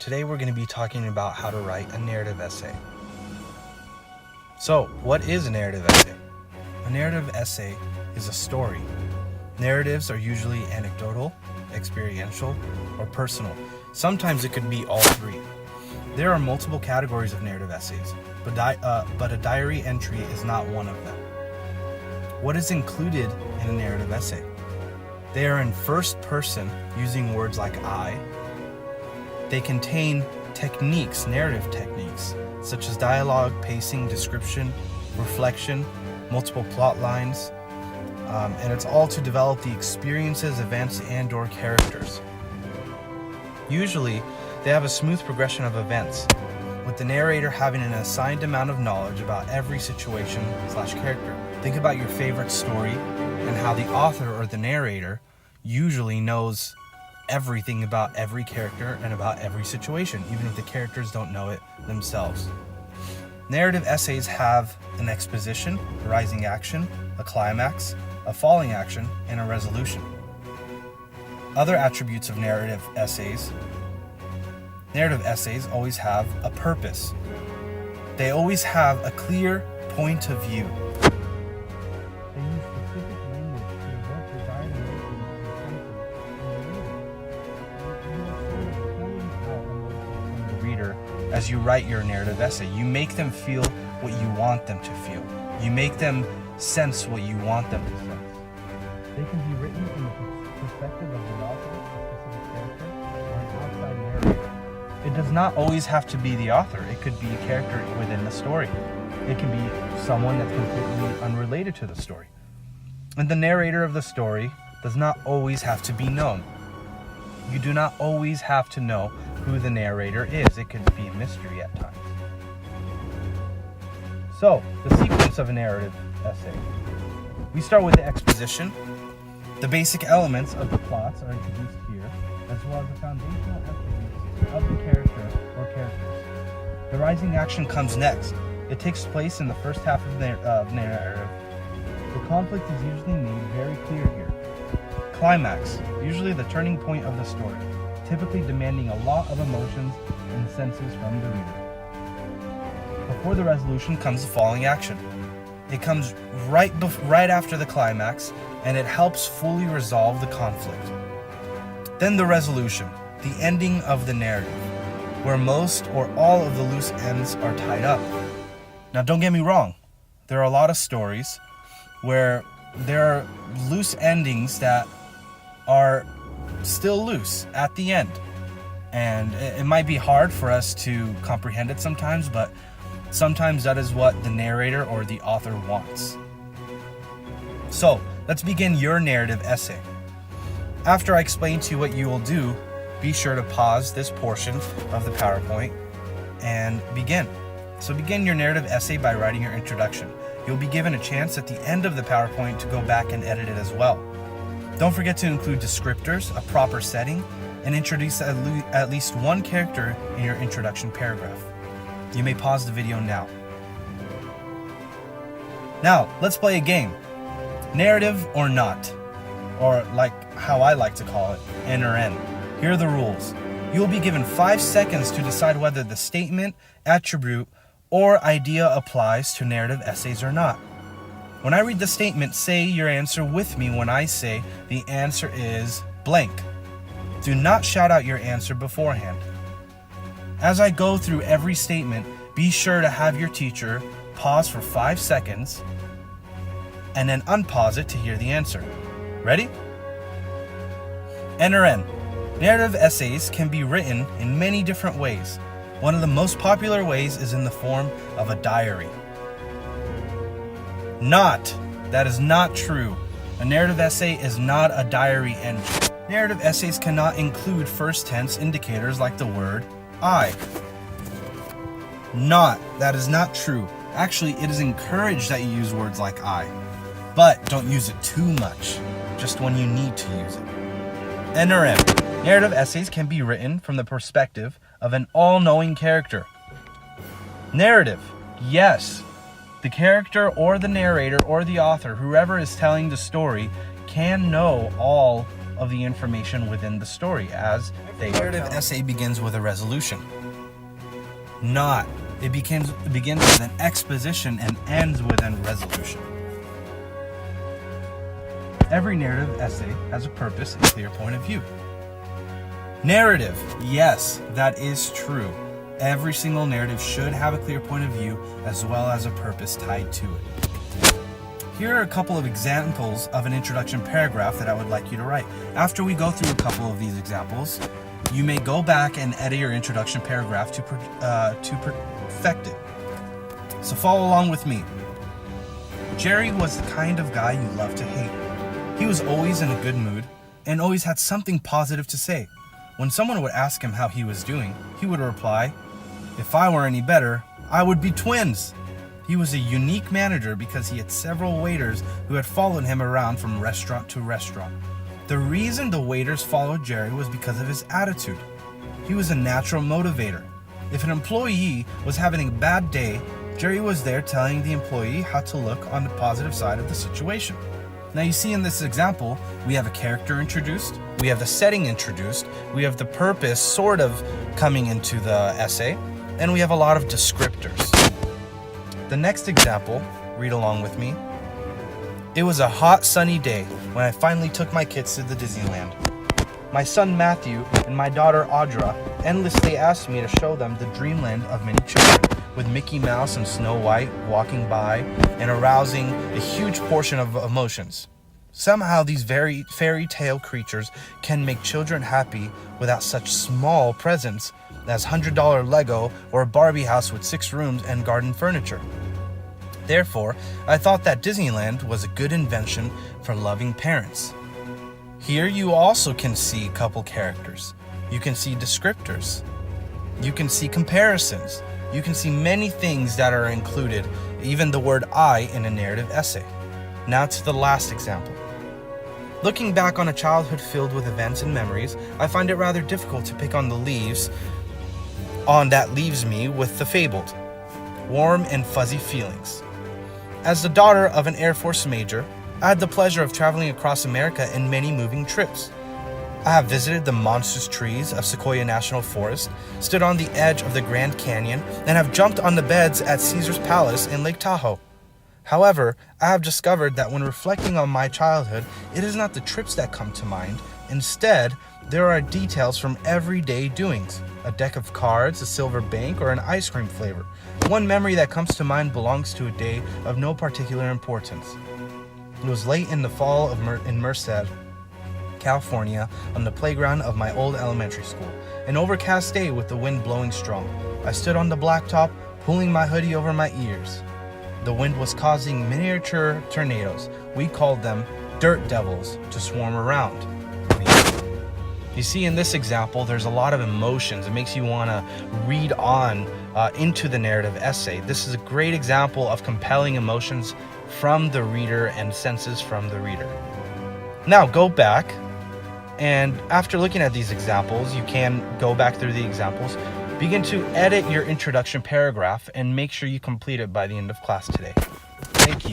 Today we're going to be talking about how to write a narrative essay. So, what is a narrative essay? A narrative essay is a story. Narratives are usually anecdotal, experiential, or personal. Sometimes it could be all three. There are multiple categories of narrative essays, but a diary entry is not one of them. What is included in a narrative essay? They are in first person using words like I. They contain techniques, narrative techniques, such as dialogue, pacing, description, reflection, multiple plot lines, and it's all to develop the experiences, events, and/or characters. Usually, they have a smooth progression of events, with the narrator having an assigned amount of knowledge about every situation/character. Think about your favorite story and how the author or the narrator usually knows everything about every character and about every situation, even if the characters don't know it themselves. Narrative essays have an exposition, a rising action, a climax, a falling action, and a resolution. Other attributes of narrative essays always have a purpose. They always have a clear point of view. They use specific language to evoke desired emotions from the reader. As you write your narrative essay, you make them feel what you want them to feel. You make them sense what you want them to sense. They can be written from the perspective of the author, a specific character, or an outside narrator. It does not always have to be the author. It could be a character within the story. It can be someone that's completely unrelated to the story. And the narrator of the story does not always have to be known. You do not always have to know who the narrator is. It could be a mystery at times. So, the sequence of a narrative essay. We start with the exposition. The basic elements of the plots are introduced here, as well as the foundational attributes of the character or characters. The rising action comes next. It takes place in the first half of the narrative. The conflict is usually made very clear here. Climax, usually the turning point of the story, typically demanding a lot of emotions and senses from the reader. Before the resolution comes the falling action. It comes right after the climax, and it helps fully resolve the conflict. Then the resolution, the ending of the narrative, where most or all of the loose ends are tied up. Now, don't get me wrong. There are a lot of stories where there are loose endings that are still loose at the end. And it might be hard for us to comprehend it sometimes, but sometimes that is what the narrator or the author wants. So, let's begin your narrative essay. After I explain to you what you will do, be sure to pause this portion of the PowerPoint and begin. So begin your narrative essay by writing your introduction. You'll be given a chance at the end of the PowerPoint to go back and edit it as well. Don't forget to include descriptors, a proper setting, and introduce at least one character in your introduction paragraph. You may pause the video now. Now, let's play a game. Narrative or not, or like how I like to call it, N or N. Here are the rules. You will be given 5 seconds to decide whether the statement, attribute, or idea applies to narrative essays or not. When I read the statement, say your answer with me when I say the answer is blank. Do not shout out your answer beforehand. As I go through every statement, be sure to have your teacher pause for 5 seconds and then unpause it to hear the answer. Ready? N or N. Narrative essays can be written in many different ways. One of the most popular ways is in the form of a diary. Not. That is not true. A narrative essay is not a diary entry. Narrative essays cannot include first tense indicators like the word I. Not. That is not true. Actually, it is encouraged that you use words like I. But don't use it too much, just when you need to use it. N or M. Narrative essays can be written from the perspective of an all-knowing character. Narrative. Yes. The character or the narrator or the author, whoever is telling the story, can know all of the information within the story as they narrative essay begins with a resolution. It begins with an exposition and ends with a resolution. Every narrative essay has a purpose and clear point of view. Narrative, yes, that is true. Every single narrative should have a clear point of view as well as a purpose tied to it. Here are a couple of examples of an introduction paragraph that I would like you to write. After we go through a couple of these examples, you may go back and edit your introduction paragraph to perfect it. So follow along with me. Jerry was the kind of guy you love to hate. He was always in a good mood and always had something positive to say. When someone would ask him how he was doing, he would reply, "If I were any better, I would be twins." He was a unique manager because he had several waiters who had followed him around from restaurant to restaurant. The reason the waiters followed Jerry was because of his attitude. He was a natural motivator. If an employee was having a bad day, Jerry was there telling the employee how to look on the positive side of the situation. Now you see in this example, we have a character introduced, we have the setting introduced, we have the purpose sort of coming into the essay, and we have a lot of descriptors. The next example, read along with me. It was a hot sunny day when I finally took my kids to the Disneyland. My son Matthew and my daughter Audra endlessly asked me to show them the dreamland of many children, with Mickey Mouse and Snow White walking by and arousing a huge portion of emotions. Somehow these very fairy tale creatures can make children happy without such small presents as $100 Lego or a Barbie house with 6 rooms and garden furniture. Therefore, I thought that Disneyland was a good invention for loving parents. Here you also can see couple characters. You can see descriptors. You can see comparisons. You can see many things that are included, even the word I in a narrative essay. Now to the last example. Looking back on a childhood filled with events and memories, I find it rather difficult to pick on the leaves that leaves me with the fabled, warm and fuzzy feelings. As the daughter of an Air Force major, I had the pleasure of traveling across America in many moving trips. I have visited the monstrous trees of Sequoia National Forest, stood on the edge of the Grand Canyon, and have jumped on the beds at Caesar's Palace in Lake Tahoe. However, I have discovered that when reflecting on my childhood, it is not the trips that come to mind. Instead, there are details from everyday doings. A deck of cards, a silver bank, or an ice cream flavor. One memory that comes to mind belongs to a day of no particular importance. It was late in the fall in Merced, California, on the playground of my old elementary school. An overcast day with the wind blowing strong. I stood on the blacktop, pulling my hoodie over my ears. The wind was causing miniature tornadoes. We called them dirt devils to swarm around me. You see, in this example, there's a lot of emotions. It makes you want to read on into the narrative essay. This is a great example of compelling emotions from the reader and senses from the reader. Now go back, and after looking at these examples, you can go back through the examples, begin to edit your introduction paragraph, and make sure you complete it by the end of class today. Thank you.